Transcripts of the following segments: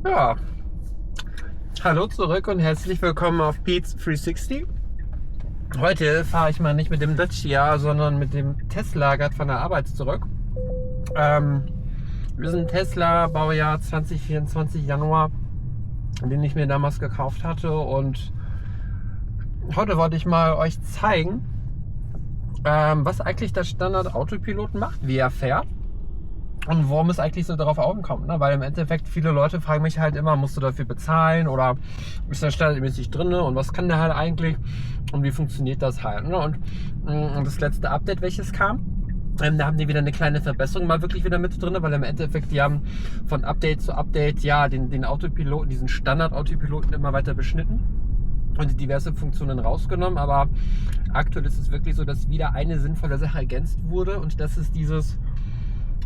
Ja, hallo zurück und herzlich willkommen auf Pete's 360. Heute fahre ich mal nicht mit dem Dacia, sondern mit dem Tesla gerade von der Arbeit zurück. Ähm, Wir sind Tesla, Baujahr 2024 Januar, den ich mir damals gekauft hatte. Und heute wollte ich mal euch zeigen, was eigentlich der Standard Autopilot macht, wie er fährt. Und warum es eigentlich so darauf ankommt, ne? Weil im Endeffekt viele Leute fragen mich halt immer, musst du dafür bezahlen oder ist der standardmäßig drin und was kann der halt eigentlich und wie funktioniert das halt, ne? Und das letzte Update, welches kam, da haben die wieder eine kleine Verbesserung mal wirklich wieder mit drin, weil im Endeffekt die haben von Update zu Update ja den Autopiloten, diesen Standard-Autopiloten immer weiter beschnitten und diverse Funktionen rausgenommen, aber aktuell ist es wirklich so, dass wieder eine sinnvolle Sache ergänzt wurde und das ist dieses,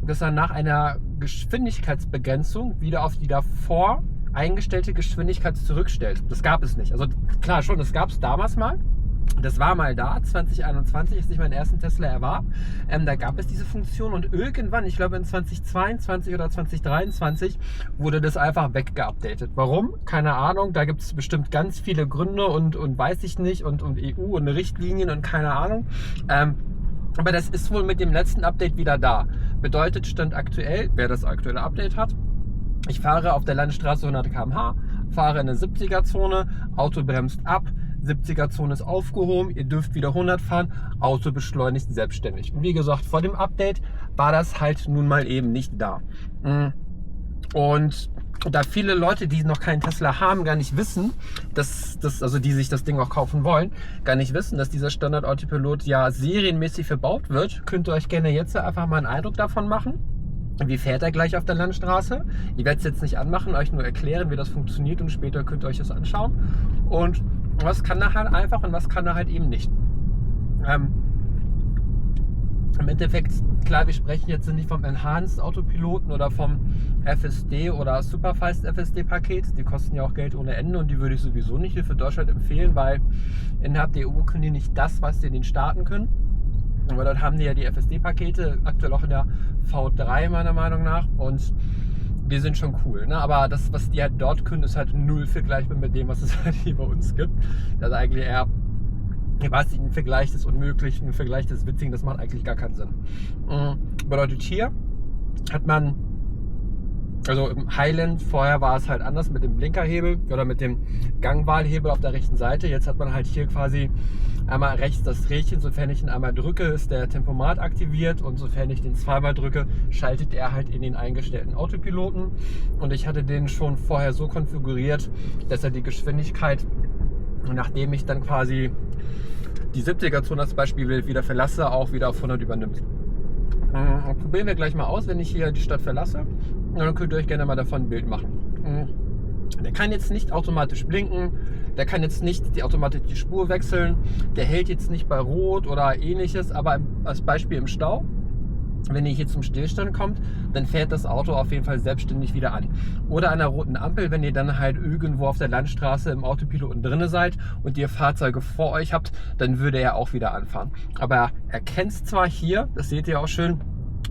dass er nach einer Geschwindigkeitsbegrenzung wieder auf die davor eingestellte Geschwindigkeit zurückstellt. Das gab es nicht. Also klar schon, das gab es damals mal. Das war mal da, 2021, als ich meinen ersten Tesla erwarb. Da gab es diese Funktion und irgendwann, ich glaube in 2022 oder 2023, wurde das einfach weggeupdatet. Warum? Keine Ahnung. Da gibt es bestimmt ganz viele Gründe und weiß ich nicht und EU und Richtlinien und keine Ahnung. Aber das ist wohl mit dem letzten Update wieder da. Bedeutet, Stand aktuell, wer das aktuelle Update hat, ich fahre auf der Landstraße 100 km/h, fahre in eine 70er-Zone, Auto bremst ab, 70er-Zone ist aufgehoben, ihr dürft wieder 100 fahren, Auto beschleunigt selbstständig. Und wie gesagt, vor dem Update war das halt nun mal eben nicht da. Und da viele Leute, die noch keinen Tesla haben, gar nicht wissen, also die sich das Ding auch kaufen wollen, gar nicht wissen, dass dieser Standard-Autopilot ja serienmäßig verbaut wird, könnt ihr euch gerne jetzt einfach mal einen Eindruck davon machen. Wie fährt er gleich auf der Landstraße? Ich werde es jetzt nicht anmachen, euch nur erklären, wie das funktioniert und später könnt ihr euch das anschauen. Und was kann er halt einfach und was kann er halt eben nicht. Im Endeffekt, klar, wir sprechen jetzt nicht vom Enhanced Autopiloten oder vom FSD oder Superfast FSD Paket. Die kosten ja auch Geld ohne Ende und die würde ich sowieso nicht hier für Deutschland empfehlen, weil innerhalb der EU können die nicht das, was die in den Staaten können. Aber dort haben die ja die FSD-Pakete, aktuell auch in der V3 meiner Meinung nach und die sind schon cool, ne? Aber das, was die halt dort können, ist halt null vergleichbar mit dem, was es halt hier bei uns gibt. Das ist eigentlich eher, ich weiß nicht, ein Vergleich des Unmöglichen, ein Vergleich des Witzigen, das macht eigentlich gar keinen Sinn. Bedeutet, hier hat man, also im Highland, vorher war es halt anders mit dem Blinkerhebel oder mit dem Gangwahlhebel auf der rechten Seite. Jetzt hat man halt hier quasi einmal rechts das Rädchen, sofern ich ihn einmal drücke, ist der Tempomat aktiviert und sofern ich den zweimal drücke, schaltet er halt in den eingestellten Autopiloten. Und ich hatte den schon vorher so konfiguriert, dass er die Geschwindigkeit, nachdem ich dann quasi die 70er-Zone als Beispiel wieder verlasse, auch wieder auf 100 übernimmt. Probieren wir gleich mal aus, wenn ich hier die Stadt verlasse. Und dann könnt ihr euch gerne mal davon ein Bild machen. Der kann jetzt nicht automatisch blinken, der kann jetzt nicht automatisch die Spur wechseln, der hält jetzt nicht bei Rot oder ähnliches, aber als Beispiel im Stau, wenn ihr hier zum Stillstand kommt, dann fährt das Auto auf jeden Fall selbstständig wieder an. Oder an einer roten Ampel, wenn ihr dann halt irgendwo auf der Landstraße im Autopiloten drin seid und ihr Fahrzeuge vor euch habt, dann würde er auch wieder anfahren. Aber er erkennt zwar hier, das seht ihr auch schön,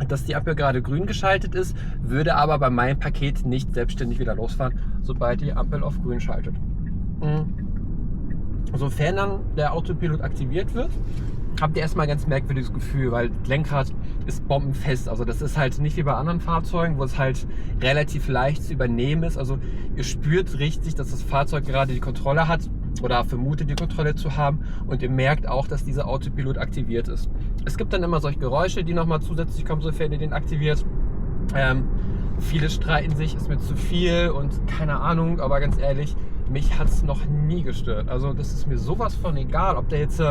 dass die Ampel gerade grün geschaltet ist, würde aber bei meinem Paket nicht selbstständig wieder losfahren, sobald die Ampel auf grün schaltet. Sofern dann der Autopilot aktiviert wird, habt ihr erstmal ein ganz merkwürdiges Gefühl, weil das Lenkrad ist bombenfest. Also das ist halt nicht wie bei anderen Fahrzeugen, wo es halt relativ leicht zu übernehmen ist. Also ihr spürt richtig, dass das Fahrzeug gerade die Kontrolle hat oder vermutet die Kontrolle zu haben und ihr merkt auch, dass dieser Autopilot aktiviert ist. Es gibt dann immer solche Geräusche, die nochmal zusätzlich kommen, sofern ihr den aktiviert. Viele streiten sich, ist mir zu viel und keine Ahnung, aber ganz ehrlich, mich hat es noch nie gestört. Also das ist mir sowas von egal, ob der jetzt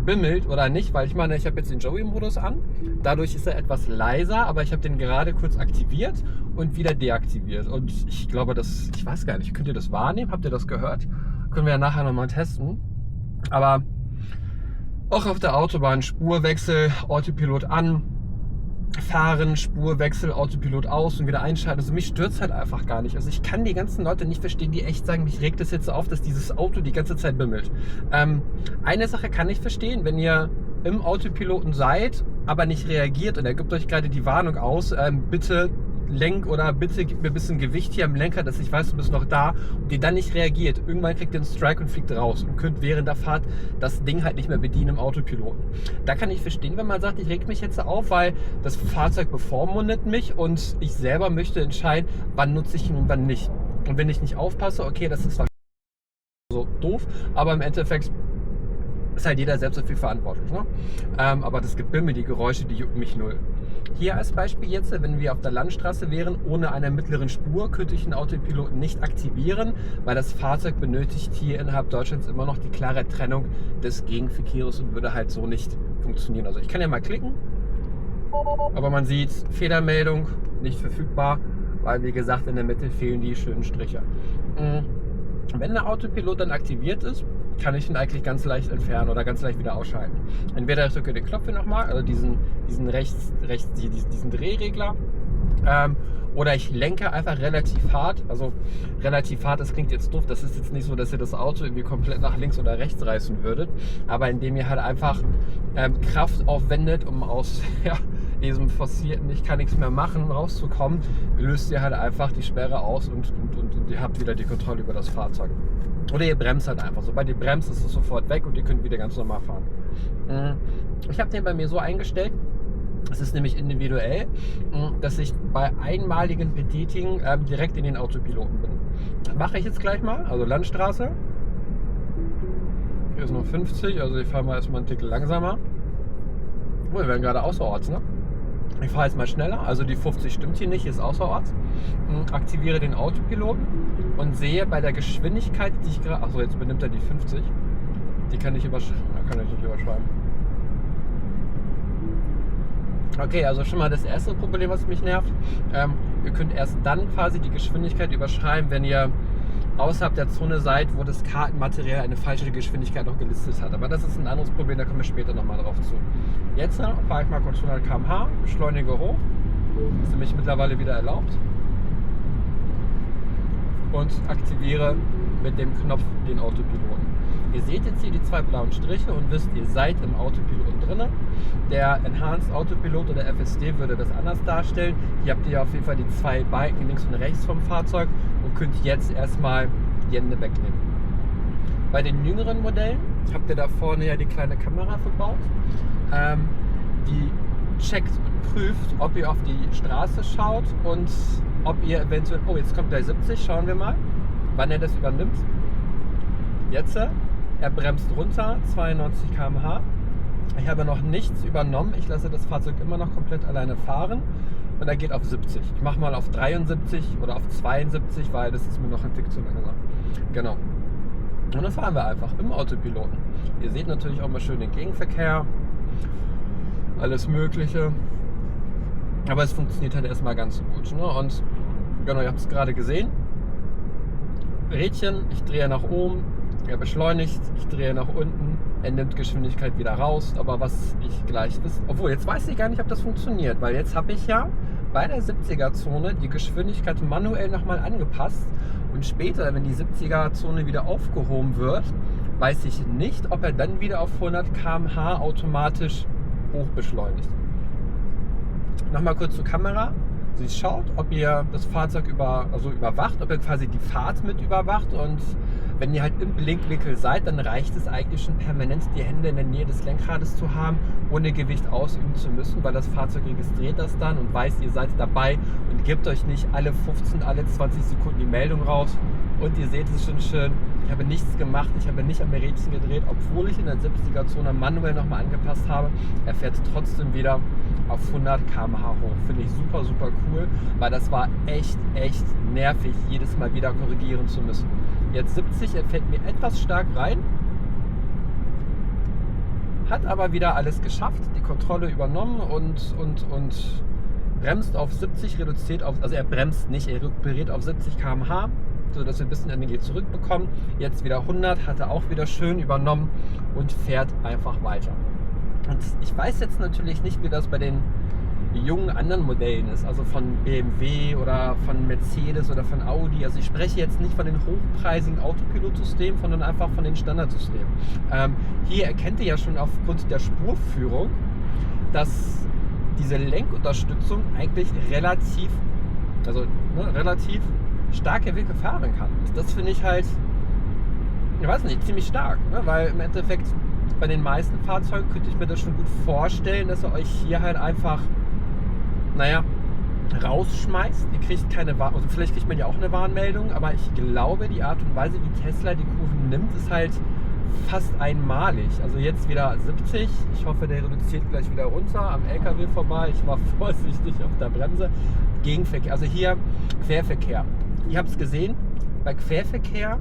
bimmelt oder nicht, weil ich meine, ich habe jetzt den Joey-Modus an, dadurch ist er etwas leiser, aber ich habe den gerade kurz aktiviert und wieder deaktiviert und ich glaube, ich weiß gar nicht, könnt ihr das wahrnehmen? Habt ihr das gehört? Können wir ja nachher nochmal testen, aber auch auf der Autobahn Spurwechsel, Autopilot an, fahren, Spurwechsel, Autopilot aus und wieder einschalten. Also mich stört es halt einfach gar nicht. Also ich kann die ganzen Leute nicht verstehen, die echt sagen, mich regt es jetzt so auf, dass dieses Auto die ganze Zeit bimmelt. Eine Sache kann ich verstehen, wenn ihr im Autopiloten seid, aber nicht reagiert und er gibt euch gerade die Warnung aus, bitte lenk oder bitte gib mir ein bisschen Gewicht hier am Lenker, dass ich weiß, du bist noch da und die dann nicht reagiert. Irgendwann kriegt ihr einen Strike und fliegt raus und könnt während der Fahrt das Ding halt nicht mehr bedienen im Autopiloten. Da kann ich verstehen, wenn man sagt, ich reg mich jetzt auf, weil das Fahrzeug bevormundet mich und ich selber möchte entscheiden, wann nutze ich ihn und wann nicht. Und wenn ich nicht aufpasse, okay, das ist so doof, aber im Endeffekt ist halt jeder selbst dafür verantwortlich. Ne? Aber das Gebimmel, die Geräusche, die jucken mich null. Hier als Beispiel jetzt, wenn wir auf der Landstraße wären, ohne einer mittleren Spur, könnte ich den Autopiloten nicht aktivieren, weil das Fahrzeug benötigt hier innerhalb Deutschlands immer noch die klare Trennung des Gegenverkehrs und würde halt so nicht funktionieren. Also ich kann ja mal klicken, aber man sieht Fehlermeldung, nicht verfügbar, weil wie gesagt in der Mitte fehlen die schönen Striche. Wenn der Autopilot dann aktiviert ist, kann ich ihn eigentlich ganz leicht entfernen oder ganz leicht wieder ausschalten. Entweder ich drücke den Knopf hier nochmal, also diesen diesen Drehregler, oder ich lenke einfach relativ hart. Also relativ hart, das klingt jetzt doof, das ist jetzt nicht so, dass ihr das Auto irgendwie komplett nach links oder rechts reißen würdet, aber indem ihr halt einfach Kraft aufwendet, um aus diesem forcierten, ich kann nichts mehr machen, rauszukommen, löst ihr halt einfach die Sperre aus und ihr habt wieder die Kontrolle über das Fahrzeug. Oder ihr bremst halt einfach. Sobald ihr bremst, ist es sofort weg und ihr könnt wieder ganz normal fahren. Ich habe den bei mir so eingestellt, es ist nämlich individuell, dass ich bei einmaligen Betätigen direkt in den Autopiloten bin. Das mache ich jetzt gleich mal, also Landstraße. Hier ist noch 50, also ich fahre mal erstmal einen Tick langsamer. Oh, wir werden gerade außerorts, ne? Ich fahre jetzt mal schneller, also die 50 stimmt hier nicht, hier ist außerorts. Aktiviere den Autopiloten und sehe bei der Geschwindigkeit, die ich gerade... Achso, jetzt übernimmt er die 50. Die kann ich nicht überschreiben. Okay, also schon mal das erste Problem, was mich nervt. Ihr könnt erst dann quasi die Geschwindigkeit überschreiben, wenn ihr außerhalb der Zone seid, wo das Kartenmaterial eine falsche Geschwindigkeit noch gelistet hat. Aber das ist ein anderes Problem, da kommen wir später nochmal drauf zu. Jetzt fahre ich mal kurz 100 km/h, beschleunige hoch. Das ist nämlich mittlerweile wieder erlaubt. Und aktiviere mit dem Knopf den Autopiloten. Ihr seht jetzt hier die zwei blauen Striche und wisst, ihr seid im Autopiloten drin. Der Enhanced Autopilot oder FSD würde das anders darstellen. Hier habt ihr auf jeden Fall die zwei Balken links und rechts vom Fahrzeug und könnt jetzt erstmal die Hände wegnehmen. Bei den jüngeren Modellen habt ihr da vorne ja die kleine Kamera verbaut. Die checkt und prüft, ob ihr auf die Straße schaut und ob ihr eventuell... Oh, jetzt kommt gleich 70, schauen wir mal, wann er das übernimmt. Jetzt, er bremst runter, 92 km/h. Ich habe noch nichts übernommen, ich lasse das Fahrzeug immer noch komplett alleine fahren und er geht auf 70. Ich mache mal auf 73 oder auf 72, weil das ist mir noch ein Tick zu langsam. Genau. Und dann fahren wir einfach im Autopiloten. Ihr seht natürlich auch mal schön den Gegenverkehr, alles Mögliche. Aber es funktioniert halt erstmal ganz gut. Ne? Und genau, ihr habt es gerade gesehen. Rädchen, ich drehe nach oben, er beschleunigt, ich drehe nach unten, er nimmt Geschwindigkeit wieder raus. Aber was ich gleich wisst, obwohl jetzt weiß ich gar nicht, ob das funktioniert, weil jetzt habe ich ja bei der 70er-Zone die Geschwindigkeit manuell nochmal angepasst. Und später, wenn die 70er-Zone wieder aufgehoben wird, weiß ich nicht, ob er dann wieder auf 100 km/h automatisch hochbeschleunigt. Nochmal kurz zur Kamera. Sie schaut, ob ihr das Fahrzeug überwacht, ob ihr quasi die Fahrt mit überwacht, und wenn ihr halt im Blinkwinkel seid, dann reicht es eigentlich schon permanent, die Hände in der Nähe des Lenkrades zu haben, ohne Gewicht ausüben zu müssen, weil das Fahrzeug registriert das dann und weiß, ihr seid dabei und gebt euch nicht alle 15, alle 20 Sekunden die Meldung raus. Und ihr seht es schon schön, ich habe nichts gemacht, ich habe nicht am Rädchen gedreht, obwohl ich in der 70er-Zone manuell nochmal angepasst habe. Er fährt trotzdem wieder auf 100 km/h hoch. Finde ich super, super cool, weil das war echt nervig, jedes Mal wieder korrigieren zu müssen. Jetzt 70, er fährt mir etwas stark rein, hat aber wieder alles geschafft, die Kontrolle übernommen und bremst auf 70, reduziert auf, also er bremst nicht, er rekuperiert auf 70 km/h, sodass wir ein bisschen Energie zurückbekommen. Jetzt wieder 100, hat er auch wieder schön übernommen und fährt einfach weiter. Und ich weiß jetzt natürlich nicht, wie das bei den jungen anderen Modellen ist, also von BMW oder von Mercedes oder von Audi. Also ich spreche jetzt nicht von den hochpreisigen Autopilotsystemen, sondern einfach von den Standardsystemen. Hier erkennt ihr ja schon aufgrund der Spurführung, dass diese Lenkunterstützung eigentlich relativ also relativ starke Wege fahren kann. Das finde ich halt, ich weiß nicht, ziemlich stark, ne? Weil im Endeffekt bei den meisten Fahrzeugen könnte ich mir das schon gut vorstellen, dass ihr euch hier halt einfach, rausschmeißt. Ihr kriegt keine also vielleicht kriegt man ja auch eine Warnmeldung, aber ich glaube, die Art und Weise, wie Tesla die Kurven nimmt, ist halt fast einmalig. Also jetzt wieder 70. Ich hoffe, der reduziert gleich wieder runter am LKW vorbei. Ich war vorsichtig auf der Bremse. Gegenverkehr, also hier Querverkehr. Ihr habt es gesehen, bei Querverkehr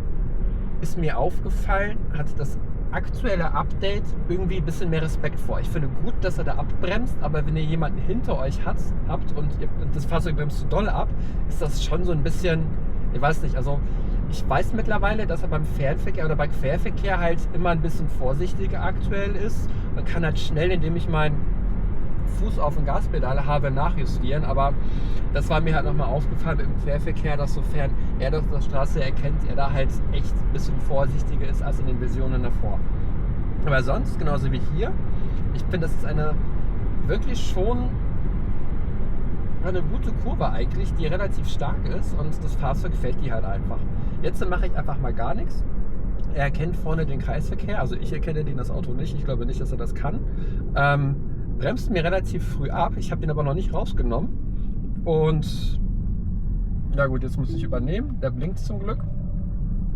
ist mir aufgefallen, hat das aktuelle Update irgendwie ein bisschen mehr Respekt vor. Ich finde gut, dass er da abbremst, aber wenn ihr jemanden hinter euch habt und das Fahrzeug bremst zu doll ab, ist das schon so ein bisschen, ich weiß nicht, also ich weiß mittlerweile, dass er beim Fernverkehr oder bei Querverkehr halt immer ein bisschen vorsichtiger aktuell ist und kann halt schnell, indem ich meinen Fuß auf dem Gaspedal habe, nachjustieren, aber das war mir halt nochmal aufgefallen im Querverkehr, dass sofern er das auf der Straße erkennt, er da halt echt ein bisschen vorsichtiger ist als in den Versionen davor. Aber sonst, genauso wie hier, ich finde, das ist eine wirklich schon eine gute Kurve eigentlich, die relativ stark ist und das Fahrzeug fällt die halt einfach. Jetzt mache ich einfach mal gar nichts. Er erkennt vorne den Kreisverkehr, also ich erkenne den, das Auto nicht, ich glaube nicht, dass er das kann. Bremst mir relativ früh ab, ich habe den aber noch nicht rausgenommen und ja gut, jetzt muss ich übernehmen, der blinkt zum Glück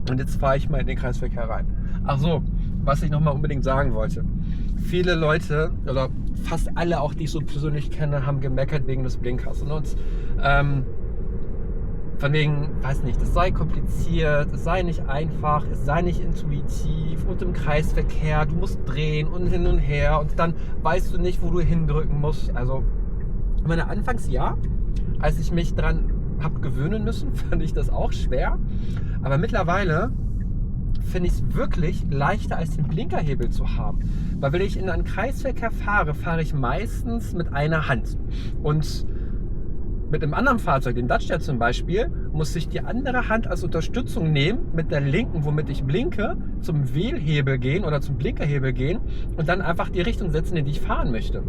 und jetzt fahre ich mal in den Kreisverkehr rein. Ach so, was ich nochmal unbedingt sagen wollte, viele Leute oder fast alle, auch die ich so persönlich kenne, haben gemeckert wegen des Blinkers und von wegen, weiß nicht, es sei kompliziert, es sei nicht einfach, es sei nicht intuitiv und im Kreisverkehr, du musst drehen und hin und her und dann weißt du nicht, wo du hindrücken musst. Also, ich meine, anfangs ja, als ich mich dran habe gewöhnen müssen, fand ich das auch schwer. Aber mittlerweile finde ich es wirklich leichter, als den Blinkerhebel zu haben. Weil wenn ich in einen Kreisverkehr fahre, fahre ich meistens mit einer Hand. Und mit einem anderen Fahrzeug, dem Dacia zum Beispiel, muss ich die andere Hand als Unterstützung nehmen, mit der linken, womit ich blinke, zum Wählhebel gehen oder zum Blinkerhebel gehen und dann einfach die Richtung setzen, in die ich fahren möchte.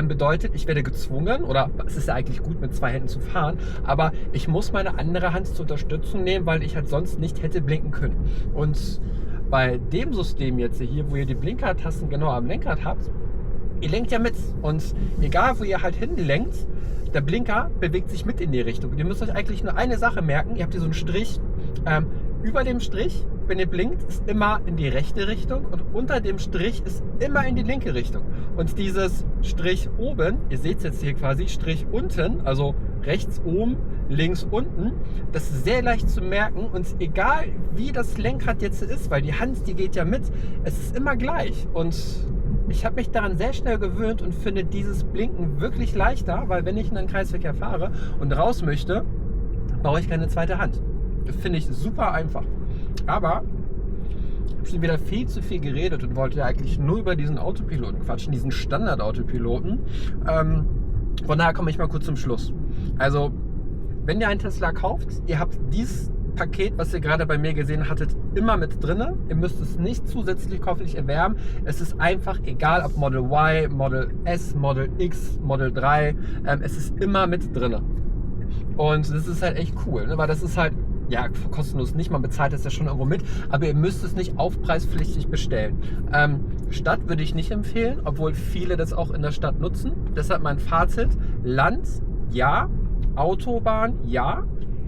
Bedeutet, ich werde gezwungen, oder es ist ja eigentlich gut, mit zwei Händen zu fahren, aber ich muss meine andere Hand zur Unterstützung nehmen, weil ich halt sonst nicht hätte blinken können. Und bei dem System jetzt hier, wo ihr die Blinkertasten genau am Lenkrad habt, ihr lenkt ja mit und egal, wo ihr halt hinlenkt, der Blinker bewegt sich mit in die Richtung. Und ihr müsst euch eigentlich nur eine Sache merken. Ihr habt hier so einen Strich. Über dem Strich, wenn ihr blinkt, ist immer in die rechte Richtung und unter dem Strich ist immer in die linke Richtung. Und dieses Strich oben, ihr seht es jetzt hier quasi, Strich unten, also rechts oben, links unten, das ist sehr leicht zu merken und egal wie das Lenkrad jetzt ist, weil die Hand, die geht ja mit, es ist immer gleich. Und ich habe mich daran sehr schnell gewöhnt und finde dieses Blinken wirklich leichter, weil wenn ich in einen Kreisverkehr fahre und raus möchte, brauche ich keine zweite Hand. Das finde ich super einfach. Aber ich habe schon wieder viel zu viel geredet und wollte ja eigentlich nur über diesen Autopiloten quatschen, diesen Standard-Autopiloten. Von daher komme ich mal kurz zum Schluss. Also, wenn ihr einen Tesla kauft, ihr habt dieses Paket, was ihr gerade bei mir gesehen hattet, immer mit drin. Ihr müsst es nicht zusätzlich käuflich erwerben. Es ist einfach egal, ob Model Y, Model S, Model X, Model 3. Es ist immer mit drin. Und das ist halt echt cool, ne? Weil das ist halt, ja, kostenlos nicht. Man bezahlt das ja schon irgendwo mit. Aber ihr müsst es nicht aufpreispflichtig bestellen. Stadt würde ich nicht empfehlen, obwohl viele das auch in der Stadt nutzen. Deshalb mein Fazit. Land, ja. Autobahn, ja.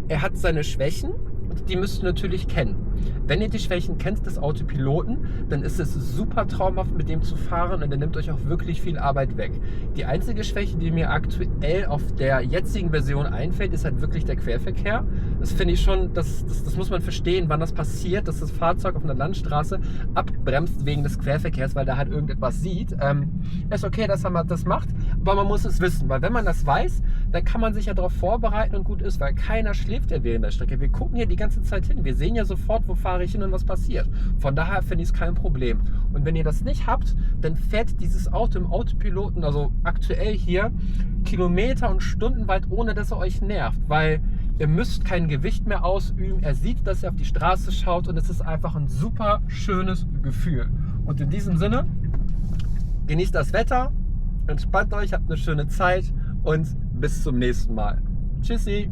Er hat seine Schwächen. Die müsst ihr natürlich kennen. Wenn ihr die Schwächen kennt des Autopiloten, dann ist es super traumhaft, mit dem zu fahren und er nimmt euch auch wirklich viel Arbeit weg. Die einzige Schwäche, die mir aktuell auf der jetzigen Version einfällt, ist halt wirklich der Querverkehr. Das finde ich schon, das muss man verstehen, wann das passiert, dass das Fahrzeug auf einer Landstraße abbremst wegen des Querverkehrs, weil da halt irgendetwas sieht. Ist okay, dass man das macht, aber man muss es wissen, weil wenn man das weiß, dann kann man sich ja darauf vorbereiten und gut ist, weil keiner schläft ja während der Strecke. Wir gucken hier die ganze Zeit hin. Wir sehen ja sofort, wo fahre ich hin und was passiert. Von daher finde ich es kein Problem. Und wenn ihr das nicht habt, dann fährt dieses Auto im Autopiloten, also aktuell hier, Kilometer und Stunden weit, ohne dass er euch nervt, weil ihr müsst kein Gewicht mehr ausüben. Er sieht, dass er auf die Straße schaut und es ist einfach ein super schönes Gefühl. Und in diesem Sinne, genießt das Wetter, entspannt euch, habt eine schöne Zeit und bis zum nächsten Mal. Tschüssi!